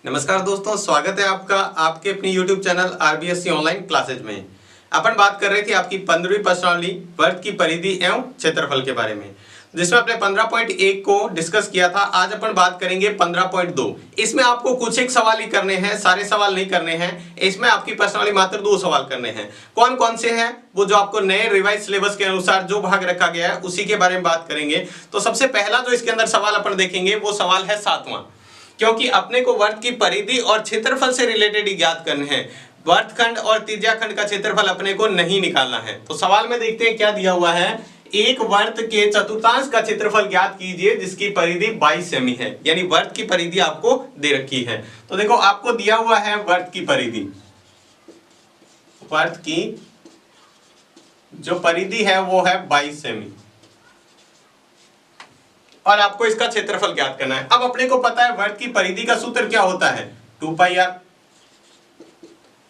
नमस्कार दोस्तों, स्वागत है आपका आपके अपनी YouTube channel RBSC online classes में। अपन बात कर रहे थे आपकी 15वीं प्रश्नावली वर्ग की परिधि एवं क्षेत्रफल के बारे में, जिसमें अपने 15.1 को डिस्कस किया था। आज अपन बात करेंगे 15.2। इसमें आपको कुछ एक सवाल ही करने हैं, सारे सवाल नहीं करने हैं। इसमें आपकी प्रश्नावली मात्र 2 सवाल करने हैं। कौन कौन से हैं वो जो आपको नए रिवाइज सिलेबस के अनुसार जो भाग रखा गया है उसी के बारे में बात करेंगे। तो सबसे पहला जो इसके अंदर सवाल अपन देखेंगे वो सवाल है 7वां, क्योंकि अपने को वर्ग की परिधि और क्षेत्रफल से रिलेटेड ही ज्ञात करने हैं। वर्गखंड और त्रिज्याखंड का क्षेत्रफल अपने को नहीं निकालना है। तो सवाल में देखते हैं क्या दिया हुआ है। एक वर्ग के चतुर्थांश का क्षेत्रफल ज्ञात कीजिए जिसकी परिधि 22 सेमी है। यानी वर्ग की परिधि आपको दे रखी है। तो देखो आपको दिया हुआ है वर्ग की परिधि, वर्ग की जो परिधि है वो है 22 सेमी और आपको इसका क्षेत्रफल ज्ञात करना है। अब अपने को पता है वर्ग की परिधि का सूत्र क्या होता है, 2πr।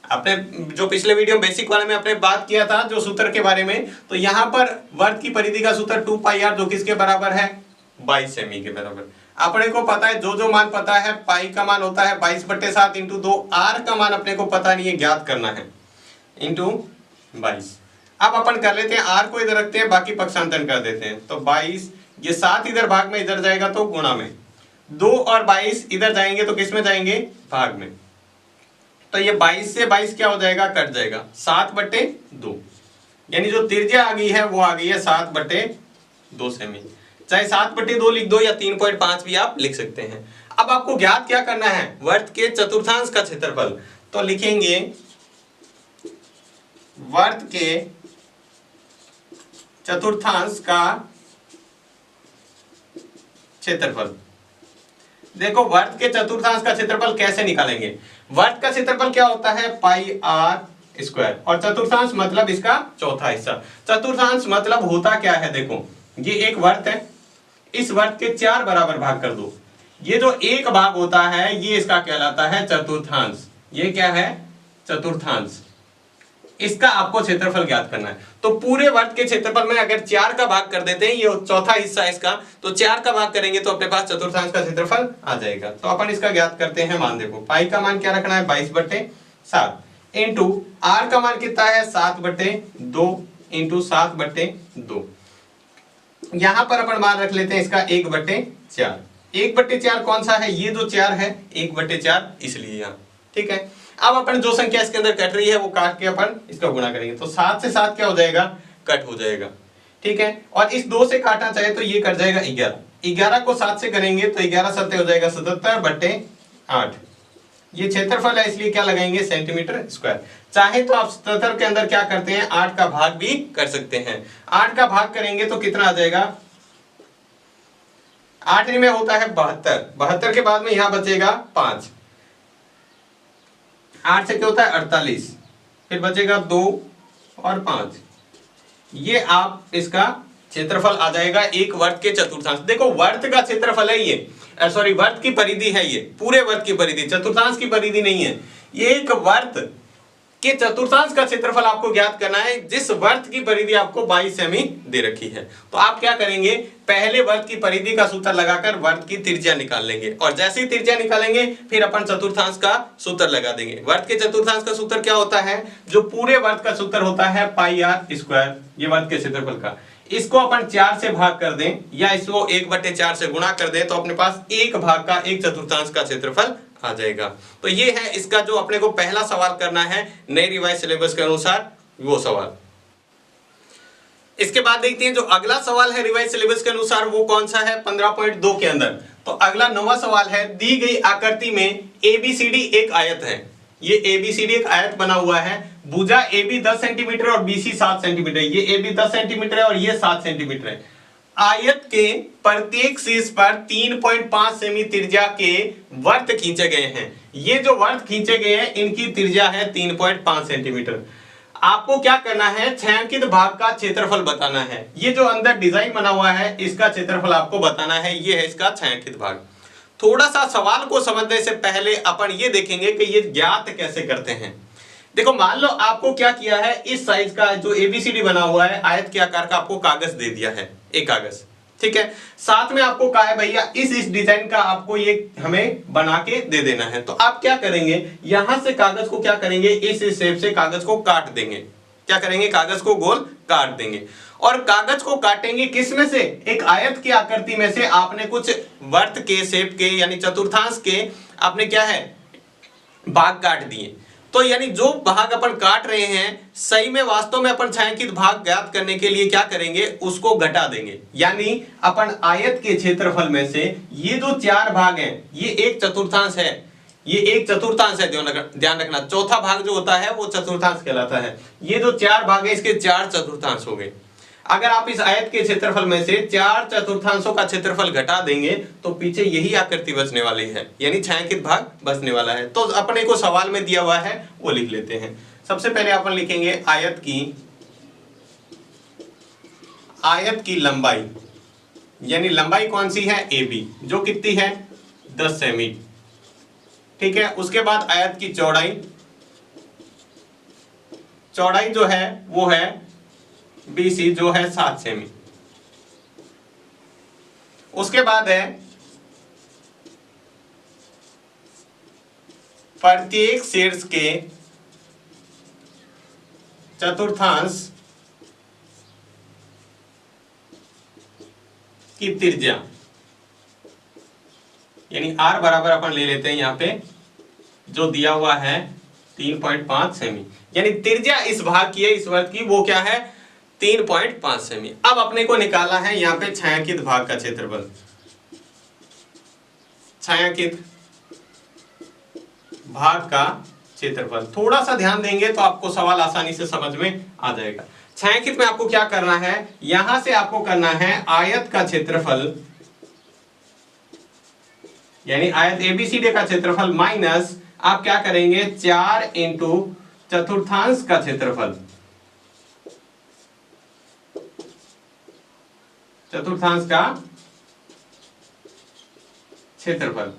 आपने जो पिछले वीडियो बेसिक वाले में आपने बात किया था जो सूत्र के बारे में, तो यहां पर वर्ग की परिधि का सूत्र 2πr जो किसके बराबर है, 22 सेमी के बराबर। अपने को पता है जो मान पता है, पाई का मान होता है 22/7 × 2, r का मान अपने को पता नहीं है, ज्ञात करना है इंटू 22। अब अपन कर लेते हैं, r को इधर रखते हैं, बाकी पक्षांतरण कर देते हैं। तो 22, ये 7 इधर भाग में, इधर जाएगा तो गुणा में, 2 और 22 इधर जाएंगे तो किस में जाएंगे, भाग में। तो ये 22 से 22 क्या हो जाएगा, कट जाएगा, 7/2। यानी जो त्रिज्या आ गई है वो आ गई है 7/2 सेमी। चाहे 7/2 लिख दो या 3.5 भी आप लिख सकते हैं। अब आपको ज्ञात क्या करना है, वर्ग के चतुर्थांश का क्षेत्रफल। तो लिखेंगे वर्ग के चतुर्थांश का क्षेत्रफल। देखो वर्ग के चतुर्थांश का क्षेत्रफल कैसे निकालेंगे। वर्ग का क्षेत्रफल क्या होता है, πr² और चतुर्थांश मतलब इसका चौथा हिस्सा। चतुर्थांश मतलब होता क्या है, देखो ये एक वर्ग है, इस वर्ग के 4 बराबर भाग कर दो। ये जो एक भाग होता है ये इसका कहलाता है चतुर्थांश। ये क्या है, चतुर्थांश। इसका आपको क्षेत्रफल ज्ञात करना है। तो पूरे वर्ग के क्षेत्रफल में अगर 4 का भाग कर देते हैं, ये चौथा हिस्सा इसका, तो 4 का भाग करेंगे तो अपने पास चतुर्थांश का क्षेत्रफल आ जाएगा। तो अपन इसका ज्ञात करते हैं। मान देखो पाई का मान क्या रखना है, 22/7 इंटू r का मान कितना है, 7/2 इंटू 7/2। यहां पर अपन मान रख लेते हैं इसका 1/4। 1/4 कौन सा है, ये जो 4 है 1/4, इसलिए यहाँ ठीक है। अब अपन जो संख्या इसके अंदर कट रही है वो काट के अपन इसका गुणा करेंगे। तो 7 से 7 क्या हो जाएगा, कट हो जाएगा, ठीक है। और इस 2 से काटना चाहे तो ये कट जाएगा 11। 11 को 7 से करेंगे तो 11 7 हो जाएगा 77/8। ये क्षेत्रफल है इसलिए क्या लगाएंगे, सेंटीमीटर स्क्वायर। चाहे तो आप 77 के अंदर क्या करते हैं, 8 का भाग भी कर सकते हैं। 8 का भाग करेंगे तो कितना आ जाएगा, 8 में होता है 72। 72 के बाद में यहां बचेगा 5। 8 से क्या होता है 48, फिर बचेगा 2 और 5। ये आप इसका क्षेत्रफल आ जाएगा एक वर्ग के चतुर्थांश। देखो वर्ग का क्षेत्रफल है ये, सॉरी वर्ग की परिधि है, ये पूरे वर्ग की परिधि, चतुर्थांश की परिधि नहीं है। ये एक वर्ग के चतुर्थांश का क्षेत्रफल आपको ज्ञात करना है जिस वर्ग की परिधि आपको 22 सेमी दे रखी है। तो आप क्या करेंगे, पहले वर्ग की परिधि का सूत्र लगाकर वर्ग की त्रिज्या निकाल लेंगे और जैसे ही त्रिज्या निकालेंगे फिर अपन चतुर्थांश का सूत्र लगा देंगे। वर्ग के चतुर्थांश का सूत्र क्या होता है, जो पूरे वर्ग का सूत्र होता है πr²। ये वर्ग के क्षेत्रफल का, इसको अपन 4 से भाग कर दें या इसको 1/4 से गुणा कर दें तो अपने पास एक भाग का एक चतुर्थांश का क्षेत्रफल आ जाएगा। तो ये है इसका जो अपने को पहला सवाल करना है नए रिवाइज सिलेबस के अनुसार, वो सवाल। इसके बाद देखते हैं जो अगला सवाल है रिवाइज सिलेबस के अनुसार वो कौन सा है 15.2 के अंदर। तो अगला 9वां सवाल है, दी गई आकृति में ABCD एक आयत है। ये ABCD एक आयत बना हुआ है, भुजा AB 10 सेंटीमीटर और BC 7 सेंटीमीटर। ये AB 10 सेंटीमीटर है और ये 7 सेंटीमीटर है। आयत के प्रत्येक शीर्ष पर 3.5 सेमी त्रिज्या के वृत्त खींचे गए हैं। ये जो वृत्त खींचे गए हैं इनकी त्रिज्या है 3.5 सेंटीमीटर। आपको क्या करना है, छायांकित भाग का क्षेत्रफल बताना है। ये जो अंदर डिजाइन बना हुआ है इसका क्षेत्रफल आपको बताना है। ये है इसका छायांकित भाग। थोड़ा सा सवाल को समझने से पहले अपन ये देखेंगे कि ये ज्ञात कैसे करते हैं। देखो मान लो आपको क्या किया है, इस साइज का जो ABCD बना हुआ है आयत के आकार का आपको कागज दे दिया है, एक कागज, ठीक है। साथ में आपको कहा है भैया इस डिजाइन का आपको ये हमें बना के दे देना है। तो आप क्या करेंगे, यहां से कागज को क्या करेंगे, इस शेप से कागज को काट देंगे। क्या करेंगे, कागज को गोल काट देंगे। और कागज को काटेंगे किस में से, एक आयत की आकृति में से। आपने कुछ वर्त के शेप के यानी चतुर्थांश के आपने क्या है भाग काट दिए। तो यानी जो भाग अपन काट रहे हैं सही में वास्तव में अपन छायांकित भाग ज्ञात करने के लिए क्या करेंगे, उसको घटा देंगे। यानी अपन आयत के क्षेत्रफल में से ये जो 4 भाग हैं ये एक चतुर्थांश है, ये एक चतुर्थांश है, ध्यान रखना। चौथा भाग जो होता है वो चतुर्थांश कहलाता है। ये जो 4 भाग है इसके 4 चतुर्थांश हो गए। अगर आप इस आयत के क्षेत्रफल में से 4 चतुर्थांशों का क्षेत्रफल घटा देंगे तो पीछे यही आकृति बचने वाली है, यानी छायांकित भाग बचने वाला है। तो अपने को सवाल में दिया हुआ है वो लिख लेते हैं। सबसे पहले अपन लिखेंगे आयत की लंबाई, यानी लंबाई कौन सी है, AB, जो कितनी है 10 सेमी। ठीक है। उसके बाद आयत की चौड़ाई, चौड़ाई जो है वो है BC जो है 7 सेमी। उसके बाद है प्रत्येक शीर्ष के चतुर्थांश की त्रिज्या, यानी R बराबर अपन ले लेते हैं यहां पे जो दिया हुआ है 3.5 सेमी, यानी त्रिज्या इस भाग की है, इस वर्ग की, वो क्या है 3.5 सेमी। अब अपने को निकाला है यहाँ पे छायांकित भाग का क्षेत्रफल। छायांकित भाग का क्षेत्रफल थोड़ा सा ध्यान देंगे तो आपको सवाल आसानी से समझ में आ जाएगा। छायांकित में आपको क्या करना है, यहां से आपको करना है आयत का क्षेत्रफल, यानी आयत ABCD का क्षेत्रफल माइनस आप क्या करेंगे 4 इंटू चतुर्थांश का क्षेत्रफल, चतुर्थांश का क्षेत्रफल,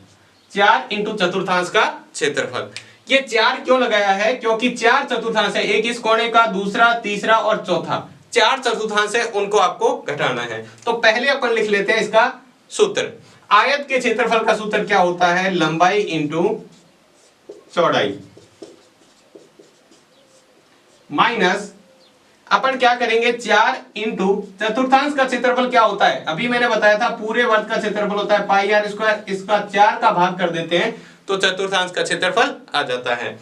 4 इंटू चतुर्थांश का क्षेत्रफल। ये 4 क्यों लगाया है, क्योंकि 4 चतुर्थांश है, एक इस कोने का, दूसरा, तीसरा और चौथा, 4 चतुर्थांश है, उनको आपको घटाना है। तो पहले अपन लिख लेते हैं इसका सूत्र। आयत के क्षेत्रफल का सूत्र क्या होता है, लंबाई इंटू चौड़ाई माइनस अपन क्या करेंगे 4 इंटू चतुर्थांश का क्षेत्रफल क्या होता है, अभी मैंने बताया था पूरे वर्ग का क्षेत्रफल होता है पाई आर स्क्वायर, इसका 4 का भाग कर देते हैं तो चतुर्थांश का क्षेत्रफल आ जाता है।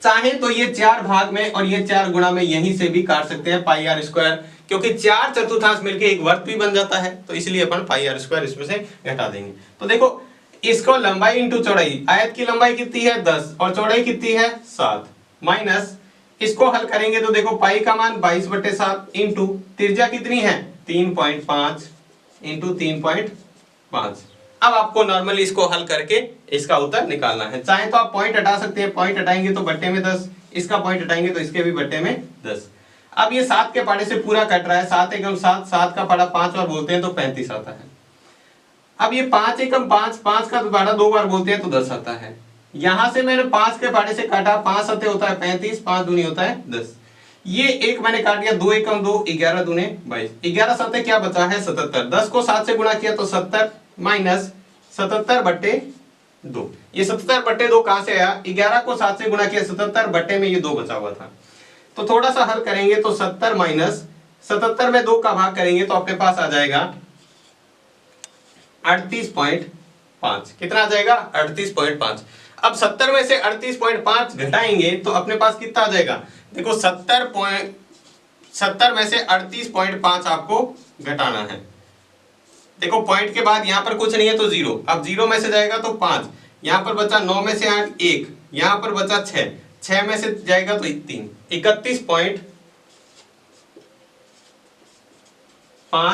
चाहे तो ये 4 भाग में और ये 4 गुणा में यहीं से भी काट सकते हैं पाई आर स्क्वायर, क्योंकि 4 चतुर्थांश मिलके एक वर्ग भी बन जाता है, तो इसलिए अपन पाई आर स्क्वायर इसमें से घटा देंगे। तो देखो इसको लंबाई इंटू चौड़ाई, आयत की लंबाई कितनी है 10 और चौड़ाई कितनी है 7, माइनस इसको हल करेंगे तो देखो पाई का मान 22/7 इंटू त्रिज्या कितनी है 3.5 इंटू 3.5। अब आपको नॉर्मली इसको हल करके इसका उत्तर निकालना है। चाहे तो आप पॉइंट हटा सकते हैं, पॉइंट हटाएंगे तो बट्टे में 10, इसका पॉइंट हटाएंगे तो इसके भी बट्टे में 10। अब ये 7 के पाड़े से पूरा कट रहा है, 7 एकम 7, 7 का पाड़ा 5 बार बोलते हैं तो 35 आता है। अब ये 5 एकम 5, 5 का पाड़ा 2 बार बोलते हैं तो 10 आता है। यहां से मैंने 5 के पाड़े से काटा, 5 सत्ते होता है 35, 5 दूनी होता है 10। ये एक मैंने काट दिया, 2 एकम 2, 11 दूने 22, 11 सत्ते क्या बचा है 77। 10 को 7 से गुणा किया तो 70 माइनस 77/2। ये 77/2 कहां से आया, 11 को 7 से गुणा किया 77 बट्टे में ये 2 बचा हुआ था। तो थोड़ा सा हल करेंगे तो 70 माइनस 77 में 2 का भाग करेंगे तो अपने पास आ जाएगा 38.5। कितना आ जाएगा 38.5। अब 70 में से 38.5 घटाएंगे तो अपने पास कितना आ जाएगा, देखो 70 में से 38.5 आपको घटाना है। देखो पॉइंट के बाद यहां पर कुछ नहीं है तो 0, अब 0 में से जाएगा तो 5, यहां पर बचा 9 में से 8 1, यहां पर बचा 6, 6 में से जाएगा तो 3, 31.5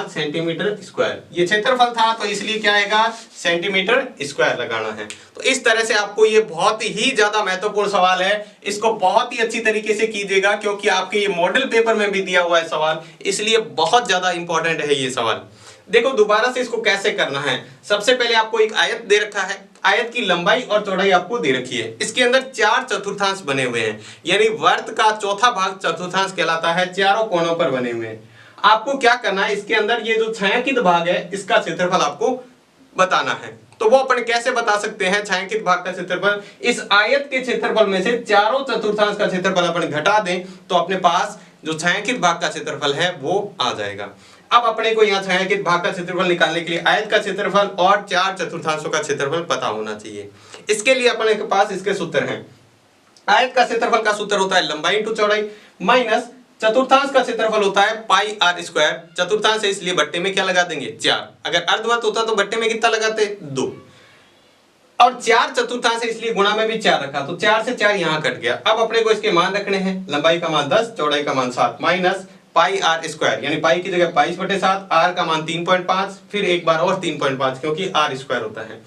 सेंटीमीटर स्क्वायर। ये क्षेत्रफल था तो इसलिए क्या आएगा सेंटीमीटर स्क्वायर लगाना है। तो इस तरह से आपको ये बहुत ही ज्यादा महत्वपूर्ण सवाल है, इसको बहुत ही अच्छी तरीके से कीजिएगा क्योंकि आपके ये मॉडल पेपर में भी दिया हुआ है सवाल, इसलिए बहुत ज्यादा इंपॉर्टेंट है ये सवाल। देखो दोबारा से इसको कैसे करना है। सबसे पहले आपको एक आयत दे रखा है, आयत की लंबाई और चौड़ाई आपको दे रखी है, इसके अंदर 4 चतुर्थांश बने हुए हैं, यानी वर्त का चौथा भाग चतुर्थांश कहलाता है, चारों कोनों पर बने हुए हैं। आपको क्या करना है, इसके अंदर ये जो छायांकित भाग है इसका क्षेत्रफल आपको बताना है। तो वो अपन कैसे बता सकते हैं छायांकित भाग का क्षेत्रफल? इस आयत के क्षेत्रफल में से चारों चतुर्थांश का क्षेत्रफल अपन घटा दें तो अपने पास जो छायांकित भाग का क्षेत्रफल है वो आ जाएगा। अब अपने को यहाँ छायांकित भाग का क्षेत्रफल निकालने के लिए आयत का क्षेत्रफल और चार चतुर्थांशों का क्षेत्रफल पता होना चाहिए। इसके लिए अपने के पास इसके सूत्र हैं। आयत का क्षेत्रफल का सूत्र होता है लंबाई इंटू चौड़ाई माइनस चतुर्थांश का क्षेत्रफल होता है पाई आर स्क्वायर। चतुर्थांश है इसलिए बट्टे में क्या लगा देंगे 4। अगर अर्धवृत्त होता तो बट्टे में कितना लगाते 2। और 4 चतुर्थांश है इसलिए गुणा में भी 4 रखा, तो 4 से 4 यहां कट गया। अब अपने को इसके मान रखने हैं, लंबाई का मान 10, चौड़ाई का मान 7 माइनस पाई आर स्क्वायर, यानी पाई की जगह 22/7, आर का मान 3.5, फिर एक बार और 3.5 क्योंकि आर स्क्वायर होता है।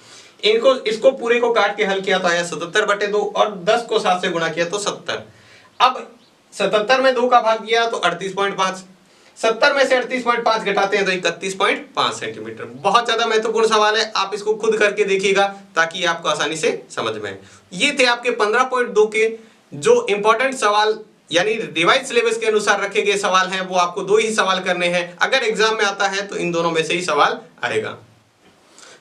इसको पूरे को काट के हल किया तो आया 77/2 और 10 को 7 से गुणा किया तो 70। अब 77 में 2 का भाग किया तो 38.5, 70 में से 38.5 घटाते हैं तो 31.5 सेंटीमीटर। बहुत ज्यादा महत्वपूर्ण सवाल है, आप इसको खुद करके देखिएगा ताकि आपको आसानी से समझ में आए। ये थे आपके 15.2 के जो इंपॉर्टेंट सवाल, यानी रिवाइज सिलेबस के अनुसार रखे गए सवाल हैं। वो आपको 2 ही सवाल करने हैं, अगर एग्जाम में आता है तो इन दोनों में से ही सवाल आएगा।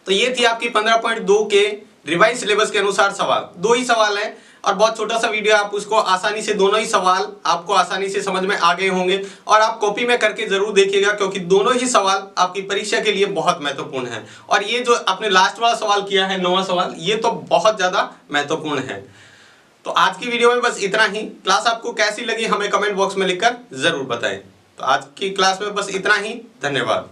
तो ये थी आपकी 15.2 के रिवाइज सिलेबस के अनुसार सवाल। 2 ही सवाल है और बहुत छोटा सा वीडियो, आप उसको आसानी से दोनों ही सवाल आपको आसानी से समझ में आ गए होंगे। और आप कॉपी में करके जरूर देखिएगा क्योंकि दोनों ही सवाल आपकी परीक्षा के लिए बहुत महत्वपूर्ण है। और ये जो आपने लास्ट वाला सवाल किया है 9वां सवाल, ये तो बहुत ज्यादा महत्वपूर्ण है। तो आज की वीडियो में बस इतना ही। क्लास आपको कैसी लगी हमें कमेंट बॉक्स में लिखकर जरूर बताएं। तो आज की क्लास में बस इतना ही, धन्यवाद।